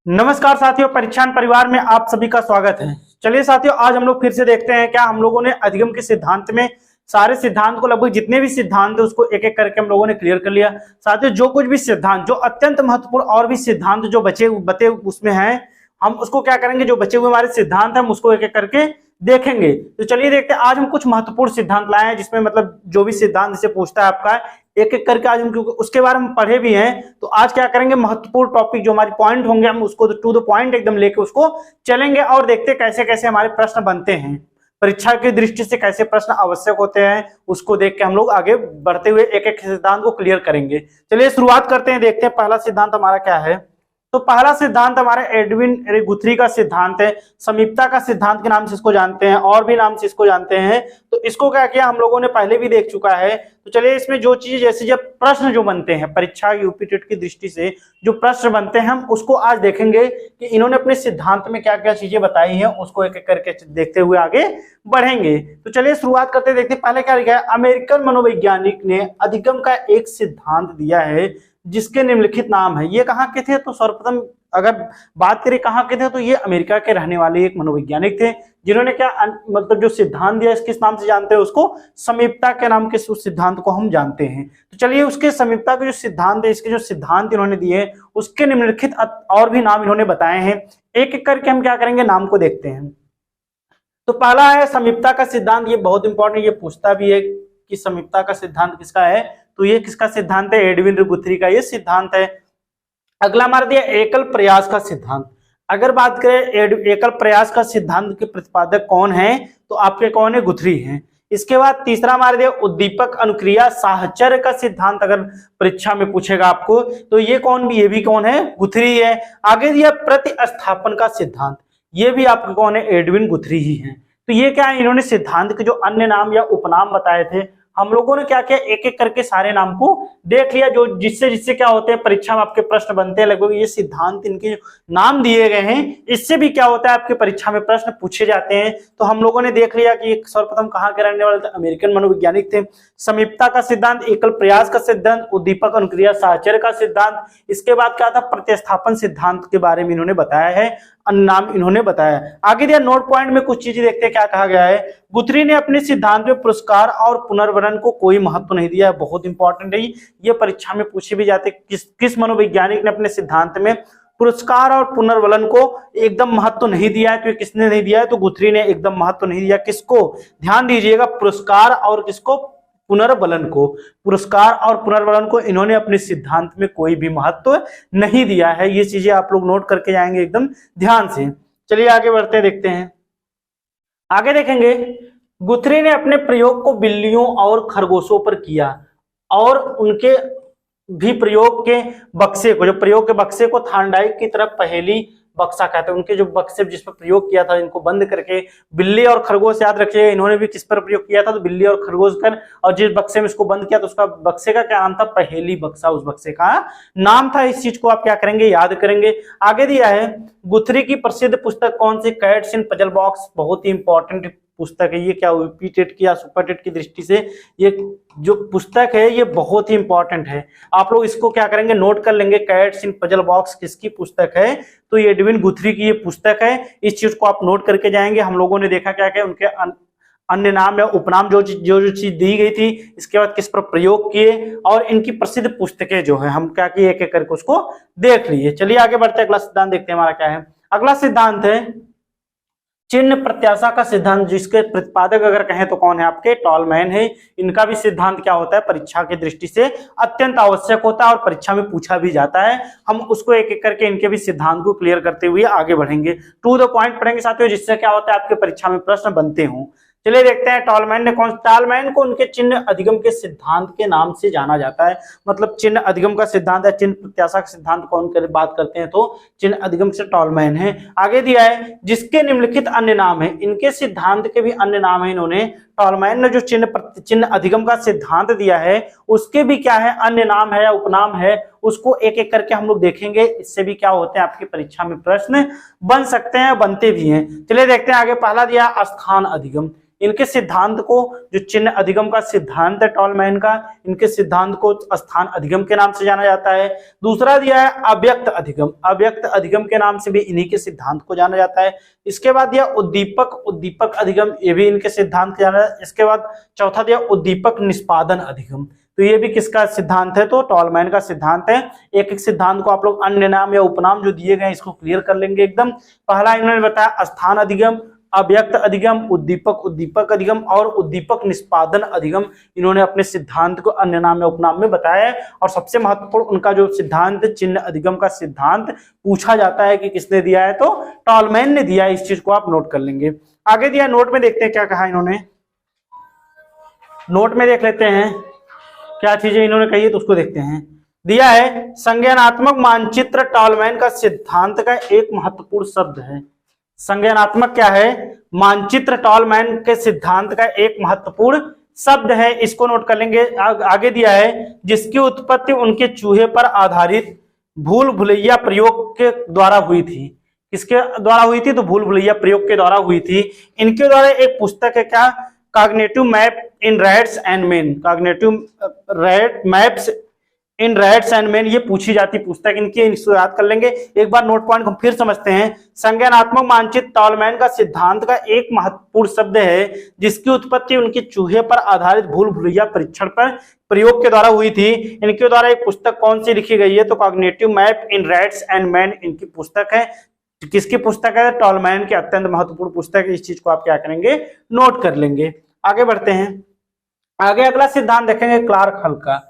नमस्कार साथियों, परीक्षान परिवार में आप सभी का स्वागत है। चलिए साथियों, आज हम लोग फिर से देखते हैं क्या हम लोगों ने अधिगम के सिद्धांत में सारे सिद्धांत को, लगभग जितने भी सिद्धांत है उसको एक एक करके हम लोगों ने क्लियर कर लिया। साथियों, जो कुछ भी सिद्धांत, जो अत्यंत महत्वपूर्ण और भी सिद्धांत जो बचे उसमें हैं, हम उसको क्या करेंगे, जो बचे हुए हमारे सिद्धांत हम उसको एक एक करके देखेंगे। तो चलिए देखते हैं, आज हम कुछ महत्वपूर्ण सिद्धांत लाए हैं जिसमें मतलब जो भी सिद्धांत से पूछता है आपका एक एक करके आज हम, क्योंकि उसके बारे में पढ़े भी हैं, तो आज क्या करेंगे, महत्वपूर्ण टॉपिक जो हमारे पॉइंट होंगे हम उसको टू द पॉइंट एकदम लेके उसको चलेंगे और देखते हैं कैसे कैसे हमारे प्रश्न बनते हैं, परीक्षा की दृष्टि से कैसे प्रश्न आवश्यक होते हैं, उसको देख के हम लोग आगे बढ़ते हुए एक एक सिद्धांत को क्लियर करेंगे। चलिए शुरुआत करते हैं, देखते हैं पहला सिद्धांत हमारा क्या है। तो पहला सिद्धांत हमारा एडविन गुथरी का सिद्धांत है। समीपता का सिद्धांत के नाम से इसको जानते हैं और भी नाम से इसको जानते हैं। तो इसको क्या किया हम लोगों ने पहले भी देख चुका है। तो चलिए इसमें जो चीज, जैसे जब प्रश्न जो बनते हैं परीक्षा यूपी टेट की दृष्टि से जो प्रश्न बनते हैं, हम उसको आज देखेंगे कि इन्होंने अपने सिद्धांत में क्या क्या चीजें बताई हैं, उसको एक एक करके देखते हुए आगे बढ़ेंगे। तो चलिए शुरुआत करते देखते हैं पहले क्या लिखा है। अमेरिकन मनोवैज्ञानिक ने अधिगम का एक सिद्धांत दिया है जिसके निम्नलिखित नाम है। ये कहाँ के थे, तो सर्वप्रथम अगर बात करें कहाँ के थे, तो ये अमेरिका के रहने वाले एक मनोवैज्ञानिक थे जिन्होंने क्या मतलब जो सिद्धांत दिया, किस नाम से जानते हैं उसको, समीपता के नाम के उस सिद्धांत को हम जानते हैं। तो चलिए उसके समीपता के जो सिद्धांत है, इसके जो सिद्धांत इन्होंने दिए उसके निम्नलिखित और भी नाम इन्होंने बताए हैं। एक एक करके हम क्या करेंगे, नाम को देखते हैं। तो पहला है समीपता का सिद्धांत। ये बहुत इंपॉर्टेंट, ये पूछता भी है कि समीपता का सिद्धांत किसका है, तो ये किसका सिद्धांत है, एडविन गुथरी का ये सिद्धांत है। अगला हमारा दिया एकल प्रयास का सिद्धांत। अगर बात करें एकल प्रयास का सिद्धांत के प्रतिपादक कौन है, तो आपके कौन है, गुथरी हैं। इसके बाद तीसरा हमारे दिया उद्दीपक अनुक्रिया साहचर्य का सिद्धांत। अगर परीक्षा में पूछेगा आपको तो ये कौन भी, ये भी कौन है, गुथरी है। आगे दिया प्रतिस्थापन का सिद्धांत, ये भी आपके कौन है, एडविन गुथरी ही है। तो ये क्या है, इन्होंने सिद्धांत के जो अन्य नाम या उपनाम बताए थे, हम लोगों ने क्या किया, एक एक करके सारे नाम को देख लिया, जो जिससे जिससे क्या होते हैं परीक्षा में आपके प्रश्न बनते हैं। लगभग ये सिद्धांत, इनके जो नाम दिए गए हैं, इससे भी क्या होता है आपके परीक्षा में प्रश्न पूछे जाते हैं। तो हम लोगों ने देख लिया कि सर्वप्रथम कहाँ के रहने वाले थे, अमेरिकन मनोवैज्ञानिक थे। समीपता का सिद्धांत, एकल प्रयास का सिद्धांत, उद्दीपक अनुक्रिया साहचर्य का सिद्धांत। इसके बाद क्या था, प्रतिस्थापन सिद्धांत के बारे में इन्होंने बताया है, नाम इन्होंने बताया। आगे दिया नोट पॉइंट में कुछ चीजें देखते हैं क्या कहा गया है। गुथरी ने अपने सिद्धांत में पुरस्कार और पुनर्वलन को कोई महत्व नहीं दिया है। बहुत इंपॉर्टेंट है, ये परीक्षा में पूछे भी जाते, किस मनोवैज्ञानिक ने अपने सिद्धांत में पुरस्कार और पुनर्वलन को एकदम महत्व नहीं दिया है, तो किसने नहीं दिया है, तो गुथरी ने एकदम महत्व नहीं दिया। किसको, ध्यान दीजिएगा, पुरस्कार और किसको, पुनर्बलन को। पुरस्कार और पुनर्बलन को इन्होंने अपने सिद्धांत में कोई भी महत्व नहीं दिया है। ये चीजें आप लोग नोट करके जाएंगे एकदम ध्यान से। चलिए आगे बढ़ते हैं, देखते हैं आगे देखेंगे। गुथरी ने अपने प्रयोग को बिल्लियों और खरगोशों पर किया और उनके भी प्रयोग के बक्से को, जो प्रयोग के बक्से को थार्नडाइक की तरफ पहेली बक्सा कहते हैं। उनके जो बक्से जिस पर प्रयोग किया था, इनको बंद करके बिल्ली और खरगोश, याद रखिए इन्होंने भी किस पर प्रयोग किया था, तो बिल्ली और खरगोश कर, और जिस बक्से में इसको बंद किया तो उसका बक्से का क्या नाम था, पहेली बक्सा उस बक्से का नाम था। इस चीज को आप क्या करेंगे, याद करेंगे। आगे दिया है गुथरी की प्रसिद्ध पुस्तक कौन सी, कैट्स इन पजल बॉक्स। बहुत ही इंपॉर्टेंट पुस्तक है ये, क्या यूपी टेट की या सुपर टेट की दृष्टि से ये जो पुस्तक है ये बहुत ही इंपॉर्टेंट है। आप लोग इसको क्या करेंगे, नोट कर लेंगे। कैट्स इन पजल बॉक्स किसकी पुस्तक है, तो ये एडविन गुथरी की ये पुस्तक है। इस चीज को आप नोट करके जाएंगे। हम लोगों ने देखा क्या क्या उनके अन्य नाम या उपनाम, जो चीज दी गई थी, इसके बाद किस पर प्रयोग किए, और इनकी प्रसिद्ध पुस्तकें जो है हम क्या किए, एक एक करके उसको देख लिए। चलिए आगे बढ़ते हैं, अगला सिद्धांत देखते हैं हमारा क्या है। अगला सिद्धांत है चिन्ह प्रत्याशा का सिद्धांत, जिसके प्रतिपादक अगर कहें तो कौन है, आपके टॉलमैन है। इनका भी सिद्धांत क्या होता है, परीक्षा की दृष्टि से अत्यंत आवश्यक होता है और परीक्षा में पूछा भी जाता है। हम उसको एक एक करके इनके भी सिद्धांत को क्लियर करते हुए आगे बढ़ेंगे, टू द पॉइंट पढ़ेंगे साथियों, जिससे क्या होता है आपके परीक्षा में प्रश्न बनते हों। चलिए देखते हैं टॉलमैन ने कौन, टॉलमैन को उनके चिन्ह अधिगम के सिद्धांत के नाम से जाना जाता है। मतलब चिन्ह अधिगम का सिद्धांत है, चिन्ह प्रत्याशा का सिद्धांत कौन बात करते हैं, तो चिन्ह अधिगम से टॉलमैन है। आगे दिया है जिसके निम्नलिखित अन्य नाम है, इनके सिद्धांत के भी अन्य नाम है। इन्होंने टॉलमैन ने जो चिन्ह अधिगम का सिद्धांत दिया है उसके भी क्या है, अन्य नाम है या उपनाम है, उसको एक एक करके हम लोग देखेंगे। इससे भी क्या होते हैं, आपकी परीक्षा में प्रश्न बन सकते हैं, बनते भी हैं। चलिए देखते हैं आगे। पहला दिया स्थान अधिगम। इनके सिद्धांत को, जो चिन्ह अधिगम का सिद्धांत है टॉलमैन का, इनके सिद्धांत को स्थान अधिगम के नाम से जाना जाता है। दूसरा दिया है अव्यक्त अधिगम। अव्यक्त अधिगम के नाम से भी इन्हीं के सिद्धांत को जाना जाता है। इसके बाद दिया उद्दीपक। उद्दीपक अधिगम, ये भी इनके सिद्धांत को जाना जाता है। इसके बाद चौथा दिया उद्दीपक निष्पादन अधिगम। तो ये भी किसका सिद्धांत है, तो टॉलमैन का सिद्धांत है। एक एक सिद्धांत को आप लोग अन्य नाम या उपनाम जो दिए गए इसको क्लियर कर लेंगे एकदम। पहला इन्होंने बताया स्थान अधिगम, अव्यक्त अधिगम, उद्दीपक अधिगम और उद्दीपक निष्पादन अधिगम। इन्होंने अपने सिद्धांत को अन्य नाम या उपनाम में बताया है। और सबसे महत्वपूर्ण उनका जो सिद्धांत चिन्ह अधिगम का सिद्धांत पूछा जाता है कि किसने दिया है, तो टॉलमैन ने दिया है। इस चीज को आप नोट कर लेंगे। आगे दिया नोट में, देखते हैं क्या कहा इन्होंने। नोट में देख लेते हैं क्या चीजें इन्होंने कही है, तो उसको देखते हैं। दिया है संज्ञानात्मक मानचित्र टॉलमैन का सिद्धांत का एक महत्वपूर्ण शब्द है। संज्ञानात्मक क्या है, मानचित्र टॉलमैन के सिद्धांत का एक महत्वपूर्ण शब्द है। इसको नोट कर लेंगे। आगे दिया है जिसकी उत्पत्ति उनके चूहे पर आधारित भूल भुलैया प्रयोग के द्वारा हुई थी। किसके द्वारा हुई थी, तो भूल भुलैया प्रयोग के द्वारा हुई थी। इनके द्वारा एक पुस्तक है क्या, cognitive map in rats and main. Cognitive maps in rats and main, ये पूछी जाती पुस्तक इनकी, इसको याद कर लेंगे। एक बार नोट पॉइंट को फिर समझते हैं। संज्ञानात्मक मानचित्र टॉलमैन का सिद्धांत का एक महत्वपूर्ण शब्द है जिसकी उत्पत्ति उनके चूहे पर आधारित भूल भुलैया परीक्षण पर प्रयोग के द्वारा हुई थी। इनके द्वारा एक पुस्तक कौन सी लिखी गई है, तो cognitive map in rats and main इनकी पुस्तक है। किसकी पुस्तक है, टॉलमैन की अत्यंत महत्वपूर्ण पुस्तक है। इस चीज को आप क्या करेंगे, नोट कर लेंगे। आगे बढ़ते हैं। आगे अगला सिद्धांत देखेंगे क्लार्क हल का।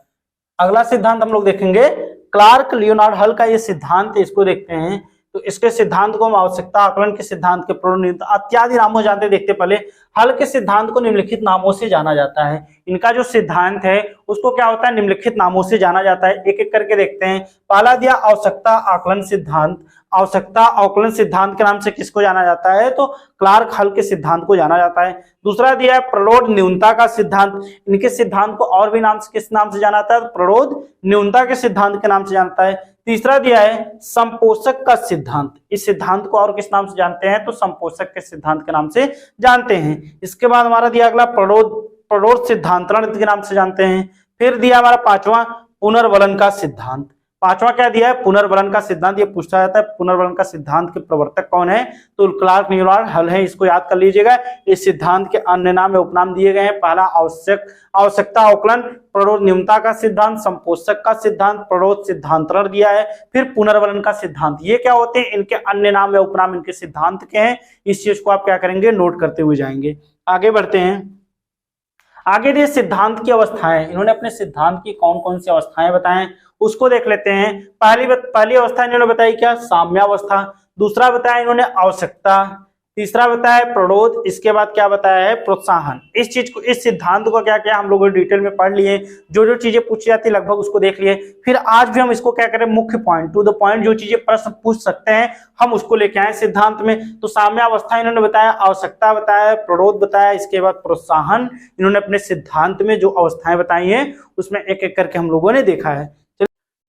अगला सिद्धांत हम लोग देखेंगे क्लार्क लियोनार्ड हल का। ये सिद्धांत है, इसको देखते हैं। तो इसके सिद्धांत को हम आवश्यकता आकलन के सिद्धांत के प्रणीत इत्यादि नामों जानते देखते। पहले हल के सिद्धांत को निम्नलिखित नामों से जाना जाता है। इनका जो सिद्धांत है उसको क्या होता है, निम्नलिखित नामों से जाना जाता है। एक एक करके देखते हैं। पहला दिया आवश्यकता आकलन सिद्धांत। आवश्यकता आकलन सिद्धांत के नाम से किसको जाना जाता है, तो क्लार्क हल के सिद्धांत को जाना जाता है। दूसरा दिया है प्ररोध न्यूनता का सिद्धांत। इनके सिद्धांत को और भी नाम से किस नाम से जाना जाता है, प्ररोध न्यूनता के सिद्धांत के नाम से जानता है। तीसरा दिया है संपोषक का सिद्धांत। इस सिद्धांत को और किस नाम से जानते हैं, तो संपोषक के सिद्धांत के नाम से जानते हैं। इसके बाद हमारा दिया अगला प्ररोध सिद्धांतरण के नाम से जानते हैं। फिर दिया हमारा पांचवा पुनर्वलन का सिद्धांत। पांचवा क्या दिया है, पुनर्वलन का सिद्धांत। ये पूछा जाता है पुनर्वलन का सिद्धांत के प्रवर्तक कौन है, तो क्लार्क लियोनार्ड हल है। इसको याद कर लीजिएगा। इस सिद्धांत के अन्य नाम या उपनाम दिए गए हैं। पहला आवश्यकता आकलन, प्ररोध न्यूनता का सिद्धांत, संपोषक का सिद्धांत, प्ररोध सिद्धांतरण दिया है। फिर पुनर्वलन का सिद्धांत। ये क्या होते हैं, इनके अन्य नाम या उपनाम इनके सिद्धांत के हैं। इस चीज को आप क्या करेंगे, नोट करते हुए जाएंगे। आगे बढ़ते हैं। आगे दिए सिद्धांत की अवस्थाएं। इन्होंने अपने सिद्धांत की कौन कौन सी अवस्थाएं बताएं, उसको देख लेते हैं। पहली अवस्था इन्होंने बताई क्या, साम्यावस्था। दूसरा बताया इन्होंने आवश्यकता। तीसरा बताया प्ररोध। इसके बाद क्या बताया है, प्रोत्साहन। इस चीज को, इस सिद्धांत को क्या क्या हम लोगों ने डिटेल में पढ़ लिए। जो जो चीजें पूछी जाती है लगभग उसको देख लिए। फिर आज भी हम इसको क्या करें, मुख्य पॉइंट टू द पॉइंट, जो चीजें प्रश्न पूछ सकते हैं हम उसको लेके आए सिद्धांत में। तो साम्यावस्था इन्होंने बताया, आवश्यकता बताया, प्ररोध बताया, इसके बाद प्रोत्साहन। इन्होंने अपने सिद्धांत में जो अवस्थाएं बताई हैं उसमें एक एक करके हम लोगों ने देखा है।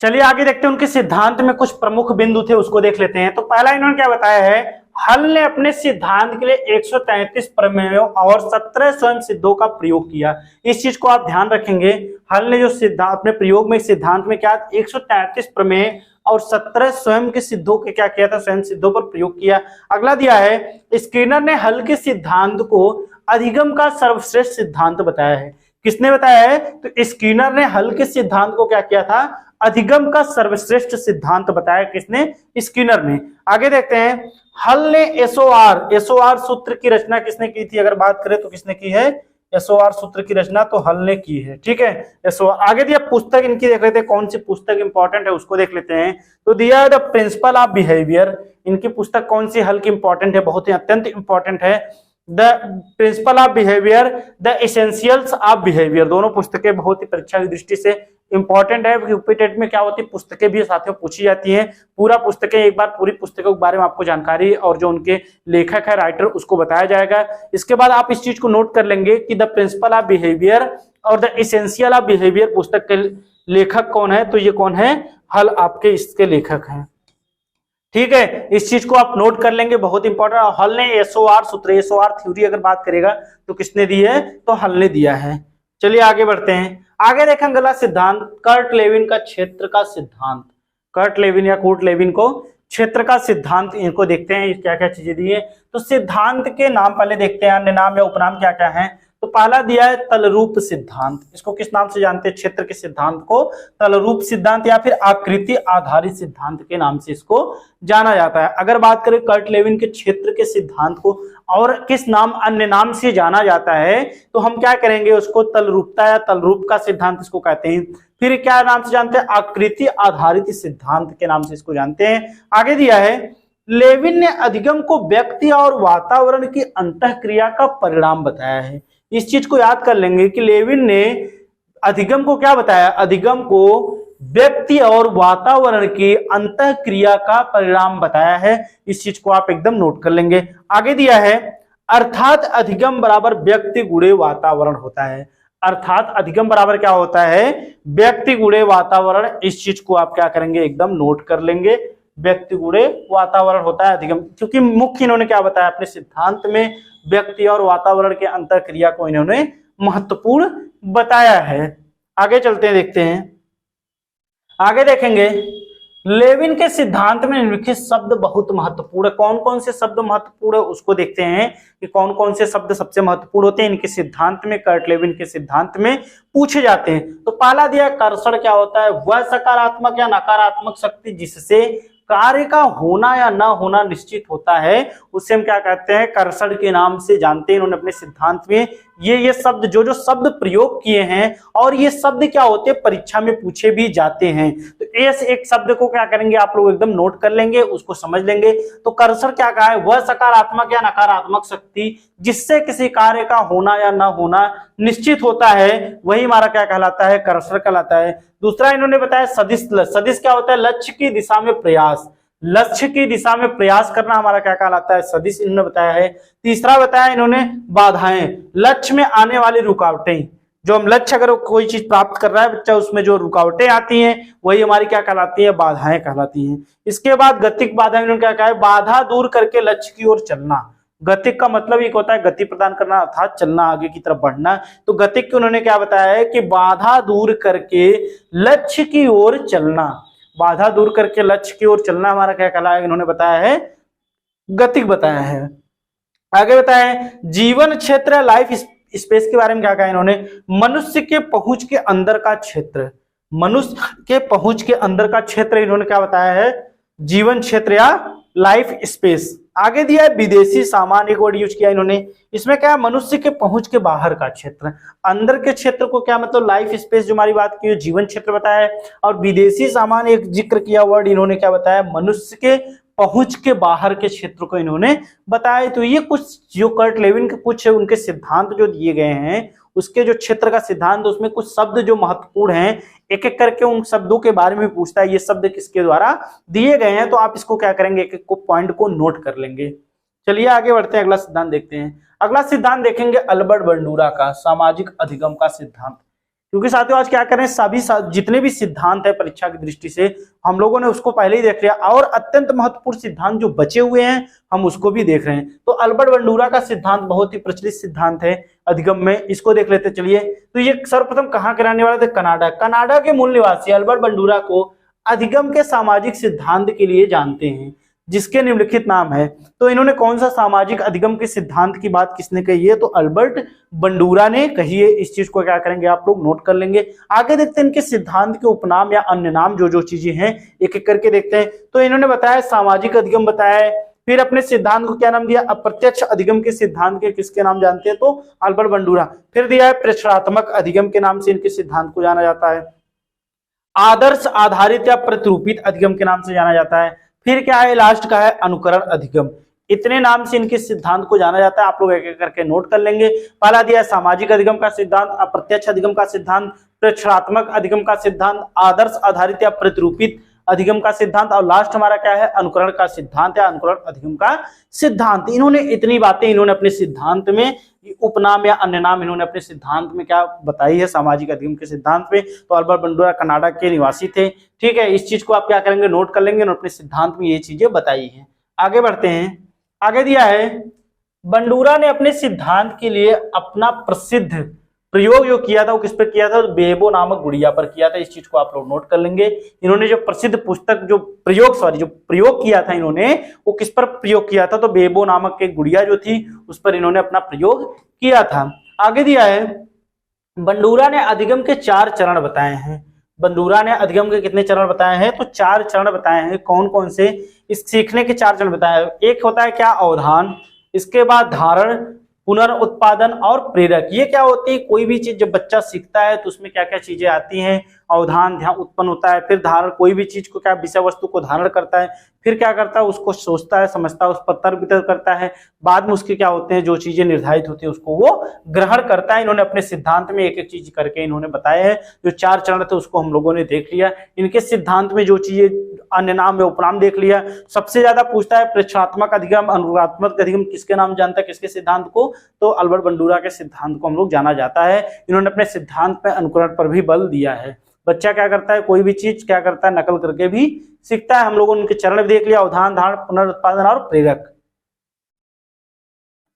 चलिए आगे देखते हैं उनके सिद्धांत में कुछ प्रमुख बिंदु थे, उसको देख लेते हैं। तो पहला इन्होंने क्या बताया है, हल ने अपने सिद्धांत के लिए 133 प्रमेयों और 17 स्वयं सिद्धों का प्रयोग किया। इस चीज को आप ध्यान रखेंगे। हल ने जो सिद्धांत अपने प्रयोग में, सिद्धांत में क्या 133 प्रमेय और 17 स्वयं के सिद्धों के क्या किया था, स्वयं सिद्धों पर प्रयोग किया। अगला दिया है स्किनर ने हल के सिद्धांत को अधिगम का सर्वश्रेष्ठ सिद्धांत बताया है। किसने बताया है, तो स्किनर ने हल के सिद्धांत को क्या किया था, अधिगम का सर्वश्रेष्ठ सिद्धांत बताया। किसने, स्किनर ने। आगे देखते हैं। हल ने एसओआर सूत्र की रचना किसने की थी, अगर बात करें तो किसने की है, एसओआर सूत्र की रचना तो हल ने की है। ठीक है, एसओआर। आगे दिया पुस्तक इनकी देख लेते हैं, कौन सी पुस्तक इंपॉर्टेंट है उसको देख लेते हैं। तो दिया द प्रिंसिपल ऑफ बिहेवियर। इनकी पुस्तक कौन सी हल की इंपॉर्टेंट है, बहुत ही अत्यंत इंपॉर्टेंट है। The principle of behaviour, the essentials of behaviour. दोनों पुस्तकें बहुत ही परीक्षा की दृष्टि से इंपॉर्टेंट है, क्योंकि यूपीटेट में क्या होती है, पुस्तकें भी साथियों पूछी जाती हैं। पूरा पुस्तकें, एक बार पूरी पुस्तकों के बारे में आपको जानकारी और जो उनके लेखक है, राइटर, उसको बताया जाएगा। इसके बाद आप इस चीज को नोट कर लेंगे कि द प्रिंसिपल ऑफ बिहेवियर और द एसेंशियल ऑफ बिहेवियर पुस्तक के लेखक कौन है, तो ये कौन है, हल आपके इसके लेखक हैं। ठीक है, इस चीज को आप नोट कर लेंगे, बहुत इंपॉर्टेंट। हल ने एसओआर सूत्र, एसओआर थ्योरी अगर बात करेगा तो किसने दी है, तो हल ने दिया है। चलिए आगे बढ़ते हैं। आगे देखें अगला सिद्धांत, कर्ट लेविन का क्षेत्र का सिद्धांत। कर्ट लेविन या कूर्ट लेविन को क्षेत्र का सिद्धांत, इनको देखते हैं क्या क्या चीजें दी है। तो सिद्धांत के नाम पहले देखते हैं, अन्य नाम या उपनाम क्या क्या है। तो पहला दिया है तलरूप सिद्धांत। इसको किस नाम से जानते हैं, क्षेत्र के सिद्धांत को तलरूप सिद्धांत या फिर आकृति आधारित सिद्धांत के नाम से इसको जाना जाता है। अगर बात करें कर्ट लेविन के क्षेत्र के सिद्धांत को और किस नाम, अन्य नाम से जाना जाता है, तो हम क्या करेंगे, उसको तलरूपता या तलरूप का सिद्धांत इसको कहते हैं। फिर क्या नाम से जानते हैं, आकृति आधारित सिद्धांत के नाम से इसको जानते हैं। आगे दिया है, लेविन ने अधिगम को व्यक्ति और वातावरण की अंतःक्रिया का परिणाम बताया है। इस चीज को याद कर लेंगे कि लेविन ने अधिगम को क्या बताया, अधिगम को व्यक्ति और वातावरण की अंतःक्रिया का परिणाम बताया है। इस चीज को आप एकदम नोट कर लेंगे। आगे दिया है, अर्थात अधिगम बराबर व्यक्ति गुणे वातावरण होता है। अर्थात अधिगम बराबर क्या होता है, व्यक्ति गुणे वातावरण। इस चीज को आप क्या करेंगे, एकदम नोट कर लेंगे, व्यक्ति गुणे वातावरण होता है अधिगम, क्योंकि मुख्य इन्होंने क्या बताया अपने सिद्धांत में, व्यक्ति और वातावरण के अंतःक्रिया को इन्होंने महत्वपूर्ण बताया है। आगे चलते हैं, देखते हैं। आगे देखेंगे, लेविन के सिद्धांत में निम्नलिखित शब्द बहुत महत्वपूर्ण है। कौन कौन से शब्द महत्वपूर्ण है उसको देखते हैं कि कौन कौन से शब्द सबसे महत्वपूर्ण होते हैं इनके सिद्धांत में, कर्ट लेविन के सिद्धांत में पूछे जाते हैं। तो पहला दिया कर्षण क्या होता है, वह सकारात्मक या नकारात्मक शक्ति जिससे कार्य का होना या न होना निश्चित होता है, उसे हम क्या कहते हैं, कर्षण के नाम से जानते हैं। इन्होंने अपने सिद्धांत में ये शब्द जो शब्द प्रयोग किए हैं, और ये शब्द क्या होते हैं, परीक्षा में पूछे भी जाते हैं। तो इस एक शब्द को क्या करेंगे आप लोग, एकदम नोट कर लेंगे, उसको समझ लेंगे। तो कर्षण क्या कहा है, वह सकारात्मक या नकारात्मक शक्ति जिससे किसी कार्य का होना या न होना निश्चित होता है, वही हमारा क्या कहलाता है, कर्षण कहलाता है। दूसरा इन्होंने बताया सदिश। सदिश क्या होता है, लक्ष्य की दिशा में प्रयास। लक्ष्य की दिशा में प्रयास करना हमारा क्या कहलाता है, सदिश इन्होंने बताया है। तीसरा बताया इन्होंने बाधाएं, लक्ष्य में आने वाली रुकावटें। जो हम लक्ष्य अगर कोई चीज प्राप्त कर रहा है बच्चा, उसमें जो रुकावटें आती हैं वही हमारी क्या कहलाती है, बाधाएं कहलाती हैं। इसके बाद गतिक बाधा, इन्होंने क्या कहा है, बाधा दूर करके लक्ष्य की ओर चलना। गतिक का मतलब एक होता है गति प्रदान करना, अर्थात चलना, आगे की तरफ बढ़ना। तो गतिक के उन्होंने क्या बताया है कि बाधा दूर करके लक्ष्य की ओर चलना। बाधा दूर करके लक्ष्य की ओर चलना हमारा क्या कहलाएगा, इन्होंने बताया है गतिक बताया है। आगे बताया है जीवन क्षेत्र, लाइफ स्पेस के बारे में क्या कहा इन्होंने, मनुष्य के पहुंच के अंदर का क्षेत्र। मनुष्य के पहुंच के अंदर का क्षेत्र इन्होंने क्या बताया है, जीवन क्षेत्र या लाइफ स्पेस। आगे दिया है विदेशी सामान, एक वर्ड यूज किया इन्होंने, इसमें क्या है, मनुष्य के पहुंच के बाहर का क्षेत्र। अंदर के क्षेत्र को क्या मतलब, लाइफ स्पेस जो हमारी बात की जीवन क्षेत्र बताया है, और विदेशी सामान एक जिक्र किया वर्ड इन्होंने क्या बताया, मनुष्य के पहुंच के बाहर के क्षेत्र को इन्होंने बताया। तो ये कुछ जो कर्ट लेविन के कुछ उनके सिद्धांत जो दिए गए हैं, उसके जो क्षेत्र का सिद्धांत, उसमें कुछ शब्द जो महत्वपूर्ण हैं, एक एक करके उन शब्दों के बारे में पूछता है, ये शब्द किसके द्वारा दिए गए हैं। तो आप इसको क्या करेंगे, एक एक को पॉइंट को नोट कर लेंगे। चलिए आगे बढ़ते हैं, अगला सिद्धांत देखते हैं। अगला सिद्धांत देखेंगे अल्बर्ट बंडूरा का सामाजिक अधिगम का सिद्धांत। क्योंकि साथियों आज क्या करें, सभी जितने भी सिद्धांत है परीक्षा की दृष्टि से हम लोगों ने उसको पहले ही देख लिया, और अत्यंत महत्वपूर्ण सिद्धांत जो बचे हुए हैं हम उसको भी देख रहे हैं। तो अल्बर्ट बंडूरा का सिद्धांत बहुत ही प्रचलित सिद्धांत है अधिगम में, इसको देख लेते चलिए। तो ये सर्वप्रथम कहाँ के रहने वाले थे, कनाडा। कनाडा के मूल निवासी अल्बर्ट बंडूरा को अधिगम के सामाजिक सिद्धांत के लिए जानते हैं, जिसके निम्नलिखित नाम है। तो इन्होंने कौन सा सामाजिक अधिगम के सिद्धांत की बात किसने कही है, तो अल्बर्ट बंडूरा ने कही है। इस चीज को क्या करेंगे आप लोग नोट कर लेंगे। आगे देखते हैं इनके सिद्धांत के उपनाम या अन्य नाम जो चीजें हैं, एक एक करके देखते हैं। तो इन्होंने बताया सामाजिक अधिगम बताया है, फिर अपने सिद्धांत को क्या नाम दिया, अप्रत्यक्ष अधिगम के सिद्धांत के किसके नाम जानते हैं, तो अल्बर्ट बंडूरा। फिर दिया है प्रेक्षणात्मक अधिगम के नाम से इनके सिद्धांत को जाना जाता है। आदर्श आधारित या प्रतिरूपित अधिगम के नाम से जाना जाता है। फिर क्या है, लास्ट का है अनुकरण अधिगम। इतने नाम से इनके सिद्धांत को जाना जाता है, आप लोग एक एक करके नोट कर लेंगे। पहला दिया है सामाजिक अधिगम का सिद्धांत, अप्रत्यक्ष अधिगम का सिद्धांत, प्रेक्षणात्मक अधिगम का सिद्धांत, आदर्श आधारित या प्रतिरूपित अधिगम का सिद्धांत, और लास्ट हमारा क्या है, अनुकरण का सिद्धांत या अनुकरण अधिगम का सिद्धांत। इन्होंने इतनी बातें इन्होंने अपने सिद्धांत में उपनाम या अन्य नाम इन्होंने अपने सिद्धांत में क्या बताई है सामाजिक अधिगम के सिद्धांत में। तो अल्बर्ट बंडूरा कनाडा के निवासी थे। ठीक है, इस चीज को आप क्या करेंगे, नोट कर लेंगे, और अपने सिद्धांत में ये चीजें बताई हैं। आगे बढ़ते हैं, आगे दिया है बंडूरा ने अपने सिद्धांत के लिए अपना प्रसिद्ध प्रयोग जो किया था वो किस पर किया था, तो बेबो नामक गुड़िया पर किया था। इस चीज को आप लोग नोट कर लेंगे। इन्होंने जो प्रसिद्ध पुस्तक जो प्रयोग किया था इन्होंने, वो किस पर प्रयोग किया था, तो बेबो नामक एक गुड़िया जो थी उस पर इन्होंने अपना प्रयोग किया था। आगे दिया है बंडूरा ने अधिगम के 4 चरण बताए हैं। बंडूरा ने अधिगम के कितने चरण बताए हैं, तो 4 चरण बताए हैं। कौन कौन से, इस सीखने के 4 चरण बताए हैं। एक होता है क्या, अवधान, इसके बाद धारण, पुनर्उत्पादन और प्रेरक। ये क्या होती है, कोई भी चीज जब बच्चा सीखता है तो उसमें क्या क्या चीजें आती हैं, अवधान ध्यान उत्पन्न होता है, फिर धारण, कोई भी चीज को क्या विषय वस्तु को धारण करता है, फिर क्या करता है उसको सोचता है, समझता है, उस पर तर्क वितर्क करता है, बाद में उसके क्या होते हैं जो चीजें निर्धारित होती है उसको वो ग्रहण करता है। इन्होंने अपने सिद्धांत में एक एक चीज करके इन्होंने बताया है। जो 4 चरण थे उसको हम लोगों ने देख लिया। इनके सिद्धांत में जो चीजें अन्य नाम में उपनाम देख लिया। सबसे ज्यादा पूछता है प्रेक्षात्मक अधिगम, अनुगात्मक अधिगम किसके नाम जानता है, किसके सिद्धांत को, तो अल्बर्ट बंडूरा के सिद्धांत को हम लोग जाना जाता है। इन्होंने अपने सिद्धांत पे अनुकरण पर भी बल दिया है। बच्चा क्या करता है, कोई भी चीज क्या करता है, नकल करके भी सीखता है। हम लोगों ने उनके चरण भी देख लिया, अवधान, धारण, पुनरुत्पादन और प्रेरक।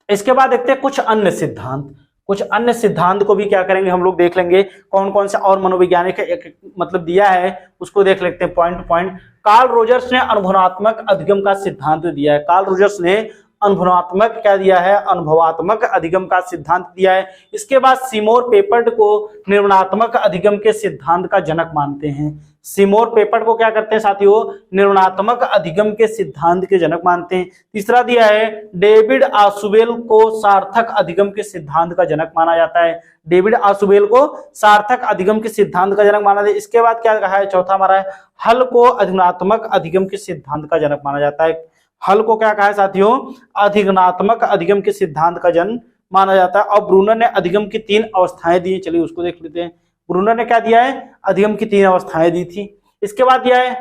इसके बाद देखते हैं कुछ अन्य सिद्धांत। कुछ अन्य सिद्धांत को भी क्या करेंगे हम लोग देख लेंगे, कौन कौन से और मनोवैज्ञानिक एक मतलब दिया है उसको देख लेते हैं point two point. Carl Rogers ने अनुभवात्मक अधिगम का सिद्धांत दिया है। कार्ल रोजर्स ने अनुभवात्मक क्या दिया है, अनुभवात्मक अधिगम का सिद्धांत दिया है। इसके बाद सिमोर पेपर्ड को निर्माणात्मक अधिगम के सिद्धांत का जनक मानते हैं। सिमोर पेपर्ड को क्या करते हैं साथियों, निर्माणात्मक अधिगम के सिद्धांत के जनक मानते हैं। तीसरा दिया है डेविड आसुबेल को सार्थक अधिगम के सिद्धांत का जनक माना जाता है। डेविड आसुबेल को सार्थक अधिगम के सिद्धांत का जनक माना जाता है। इसके बाद क्या कहा है, चौथा हमारा है हल को अधिगमात्मक अधिगम के सिद्धांत का जनक माना जाता है। हल को क्या कहा है साथियों, अधिगमात्मक अधिगम के सिद्धांत का जन्म माना जाता है। और ब्रूनर ने अधिगम की 3 अवस्थाएं दी, चलिए उसको देख लेते हैं। ब्रूनर ने क्या दिया है, अधिगम की 3 अवस्थाएं दी थी। इसके बाद दिया है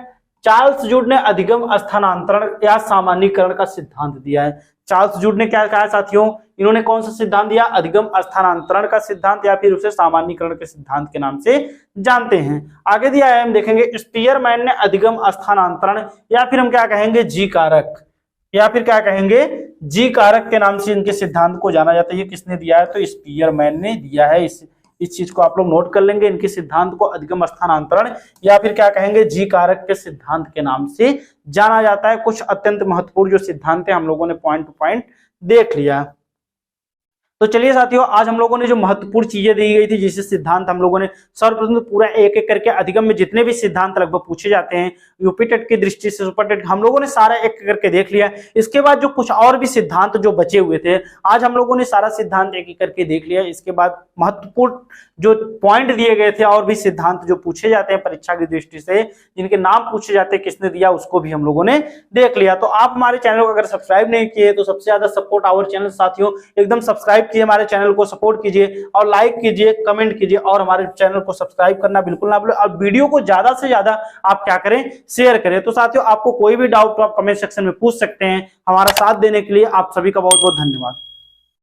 चार्ल्स जूड ने अधिगम स्थानांतरण या सामान्यीकरण का सिद्धांत दिया है। चार्ल्स जूड ने क्या कहा है साथियों, इन्होंने कौन सा सिद्धांत दिया, अधिगम स्थानांतरण का सिद्धांत या फिर उसे सामान्यीकरण के सिद्धांत के नाम से जानते हैं। आगे दिया है हम देखेंगे स्पीयरमैन ने अधिगम स्थानांतरण या फिर हम क्या कहेंगे जी कारक, या फिर क्या कहेंगे जी कारक के नाम से इनके सिद्धांत को जाना जाता है। ये किसने दिया है, तो स्पीयरमैन ने दिया है। इस चीज को आप लोग नोट कर लेंगे। इनके सिद्धांत को अधिगम स्थानांतरण या फिर क्या कहेंगे जी कारक के सिद्धांत के नाम से जाना जाता है। कुछ अत्यंत महत्वपूर्ण जो सिद्धांत है हम लोगों ने पॉइंट टू पॉइंट देख लिया। तो चलिए साथियों, आज हम लोगों ने जो महत्वपूर्ण चीजें दी गई थी, जिसे सिद्धांत हम लोगों ने सर्वप्रथम पूरा एक एक करके अधिगम में जितने भी सिद्धांत लगभग पूछे जाते हैं यूपी टेट की दृष्टि से, सुपर टेट, हम लोगों ने सारा एक एक करके देख लिया। इसके बाद जो कुछ और भी सिद्धांत जो बचे हुए थे, आज हम लोगों ने सारा सिद्धांत एक एक करके देख लिया। इसके बाद महत्वपूर्ण जो पॉइंट दिए गए थे और भी सिद्धांत जो पूछे जाते हैं परीक्षा की दृष्टि से, जिनके नाम पूछे जाते हैं किसने दिया, उसको भी हम लोगों ने देख लिया। तो आप हमारे चैनल को अगर सब्सक्राइब नहीं किए तो सबसे ज्यादा सपोर्ट आवर चैनल साथियों, एकदम सब्सक्राइब हमारे चैनल को सपोर्ट कीजिए और लाइक कीजिए, कमेंट कीजिए और हमारे चैनल को सब्सक्राइब करना बिल्कुल ना भूलें। और वीडियो को ज्यादा से ज्यादा आप क्या करें, शेयर करें। तो साथियों, आपको कोई भी डाउट तो आप कमेंट सेक्शन में पूछ सकते हैं। हमारा साथ देने के लिए आप सभी का बहुत बहुत धन्यवाद।